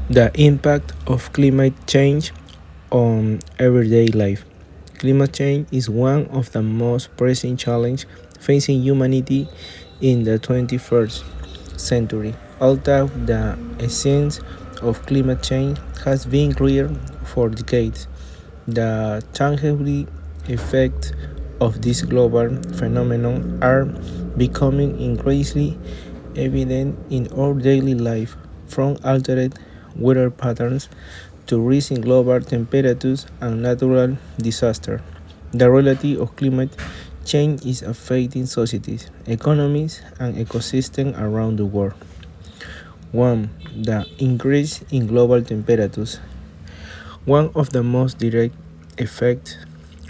The impact of climate change on everyday life. Climate change is one of the most pressing challenges facing humanity in the 21st century. Although the essence of climate change has been clear for decades, the tangible effects of this global phenomenon are becoming increasingly evident in our daily life, from altered weather patterns to rising global temperatures and natural disasters. The reality of climate change is affecting societies, economies, and ecosystems around the world. 1. The increase in global temperatures. One of the most direct effects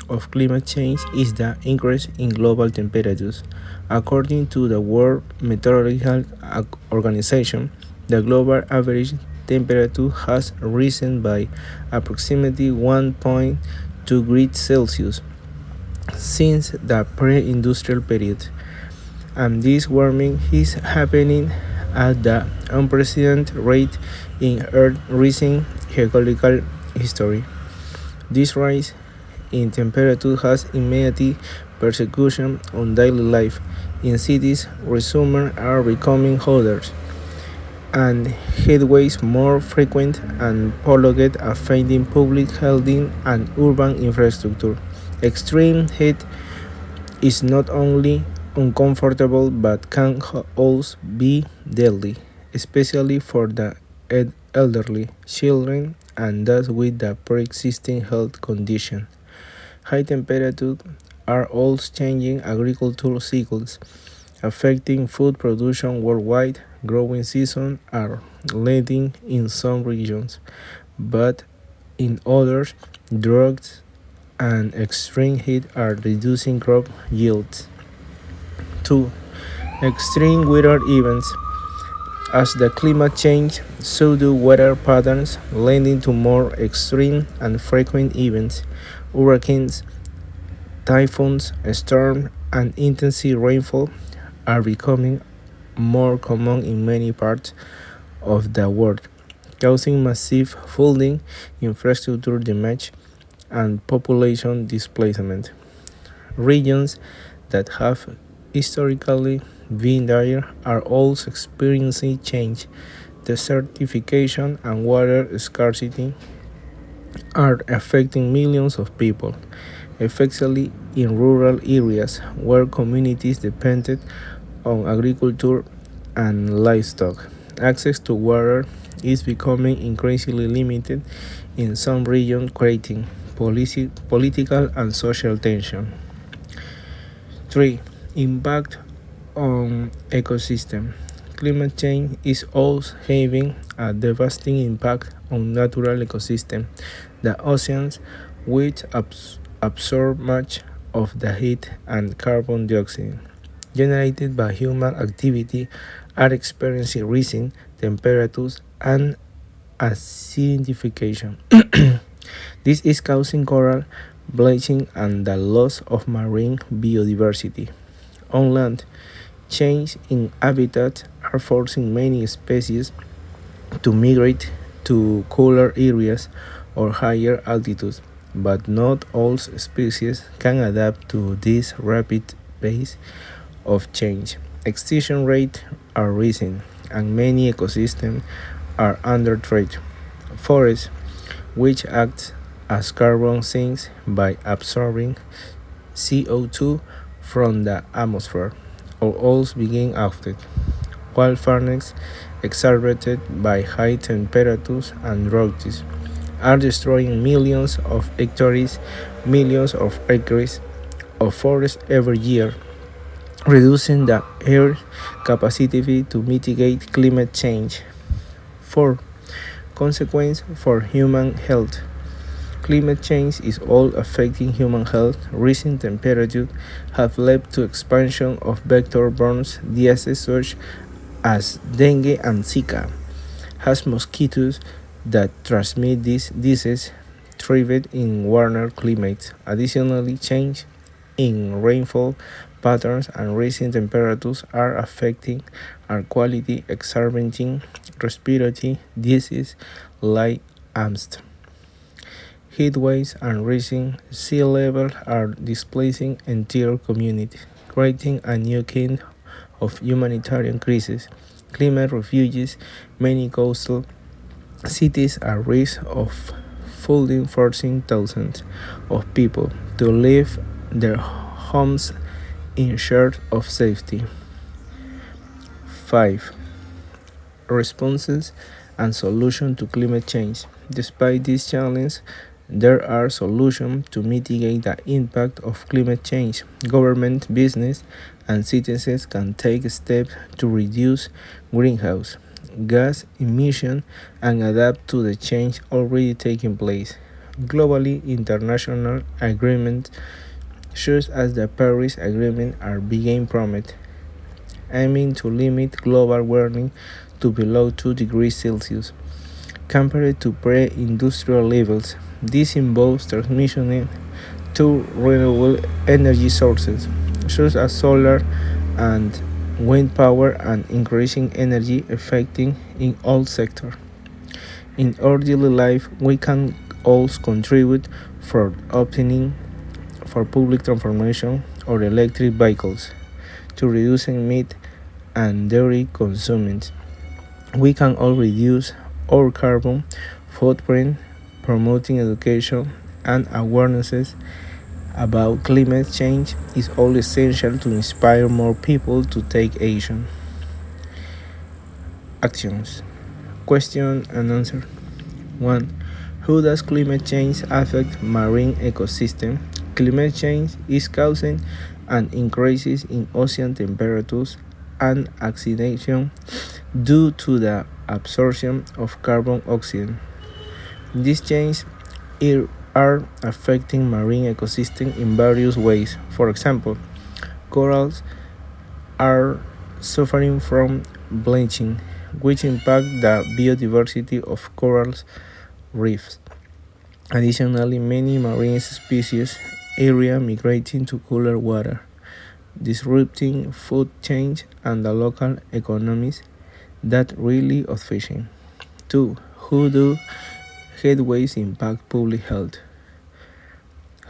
of climate change is the increase in global temperatures. According to the World Meteorological Organization, the global average temperature has risen by approximately 1.2 degrees Celsius since the pre-industrial period, and this warming is happening at the unprecedented rate in Earth's recent geological history. This rise in temperature has immediate persecution on daily life. In cities, where summers are becoming hotter and heatwaves more frequent and prolonged, affecting public health and urban infrastructure. Extreme heat is not only uncomfortable but can also be deadly, especially for the elderly, children, and those with the pre-existing health condition. High temperatures are also changing agricultural cycles, affecting food production worldwide. Growing seasons are lengthening in some regions, but in others, droughts and extreme heat are reducing crop yields. 2. Extreme weather events. As the climate changes, so do weather patterns, leading to more extreme and frequent events. Hurricanes, typhoons, storms, and intensive rainfall are becoming more common in many parts of the world, causing massive flooding, infrastructure damage, and population displacement. Regions that have historically been dire are also experiencing change. Desertification and water scarcity are affecting millions of people, especially in rural areas where communities depended on agriculture and livestock. Access to water is becoming increasingly limited in some regions, creating political and social tension. 3. Impact on ecosystem. Climate change is also having a devastating impact on natural ecosystem. The oceans, which absorb much of the heat and carbon dioxide generated by human activity, are experiencing rising temperatures and acidification. This is causing coral bleaching and the loss of marine biodiversity. On land, change in habitat are forcing many species to migrate to cooler areas or higher altitudes, but not all species can adapt to this rapid pace of change. Extinction rates are rising, and many ecosystems are under threat. Forests, which act as carbon sinks by absorbing CO2 from the atmosphere, are also being affected. Wildfires, exacerbated by high temperatures and droughts, are destroying millions of hectares, millions of acres of forest every year, reducing the Earth's capacity to mitigate climate change. 4. Consequence for human health. Climate change is all affecting human health. Rising temperatures have led to expansion of vector-borne diseases such as dengue and Zika. Has mosquitoes that transmit these diseases thrive in warmer climates. Additionally, change in rainfall patterns and rising temperatures are affecting air quality, exacerbating respiratory disease like asthma. Heat waves and rising sea levels are displacing entire communities, creating a new kind of humanitarian crisis. Climate refugees, many coastal cities are at risk of flooding, forcing thousands of people to leave their homes in search of safety. 5. Responses and solutions to climate change. Despite this challenge, there are solutions to mitigate the impact of climate change. Government, business, and citizens can take steps to reduce greenhouse gas emission and adapt to the change already taking place. Globally, international agreements such as the Paris Agreement are being promoted, aiming to limit global warming to below 2 degrees Celsius. Compared to pre-industrial levels, this involves transitioning to renewable energy sources, such as solar and wind power, and increasing energy efficiency in all sectors. In our daily life, we can also contribute for opting for public transportation or electric vehicles to reducing meat and dairy consumption. We can all reduce our carbon footprint, promoting education and awarenesses about climate change is all essential to inspire more people to take action. Actions. Question and answer. 1. How does climate change affect marine ecosystem? Climate change is causing an increase in ocean temperatures and oxidation due to the absorption of carbon dioxide. These changes are affecting marine ecosystems in various ways. For example, corals are suffering from bleaching, which impact the biodiversity of coral reefs. Additionally, many marine species are migrating to cooler water, disrupting food chains and the local economies that rely on fishing. 2. How do heat waves impact public health?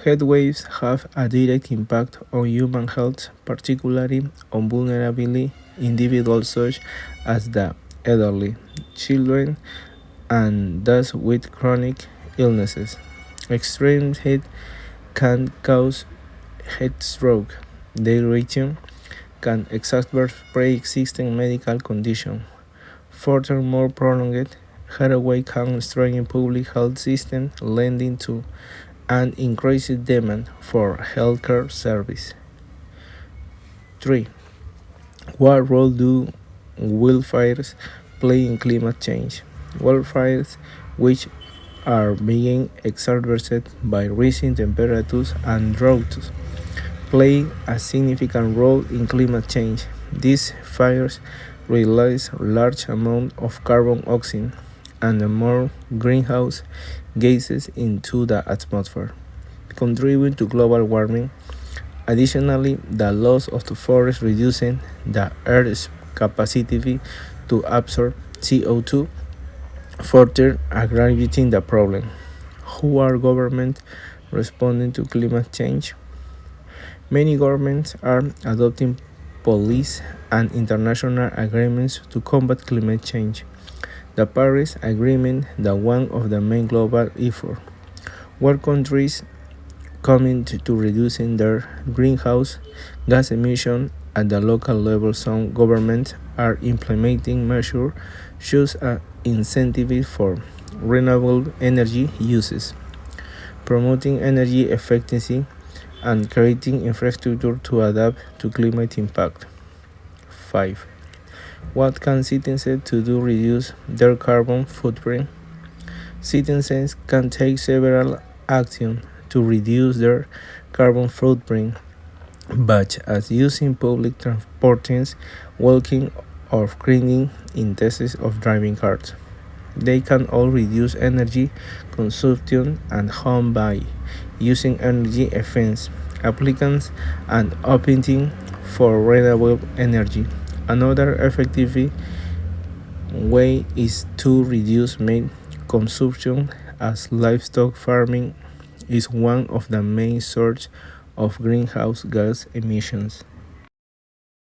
Heat waves have a direct impact on human health, particularly on vulnerable individuals such as the elderly, children, and those with chronic illnesses. Extreme heat can cause heat stroke. Dehydration can exacerbate pre-existing medical conditions. Furthermore, prolonged heatwave can strain public health systems, leading to an increased demand for healthcare services. 3. What role do wildfires play in climate change? Wildfires, which are being exacerbated by rising temperatures and droughts, play a significant role in climate change. These fires release large amounts of carbon dioxide and more greenhouse gases into the atmosphere, contributing to global warming. Additionally, the loss of the forest reducing the Earth's capacity to absorb CO2, further aggravating the problem. How are governments responding to climate change? Many governments are adopting policies and international agreements to combat climate change. The Paris Agreement is one of the main global efforts, where countries commit to reducing their greenhouse gas emissions at the local level. Some governments are implementing measures such as incentives for renewable energy uses, promoting energy efficiency, and creating infrastructure to adapt to climate impact. 5. What can citizens do to reduce their carbon footprint? Citizens can take several actions to reduce their carbon footprint, such as using public transportation, walking, or cleaning instead of driving cars. They can all reduce energy consumption at home by using energy efficient applicants and opting for renewable energy. Another effective way is to reduce meat consumption, as livestock farming is one of the main sources of greenhouse gas emissions.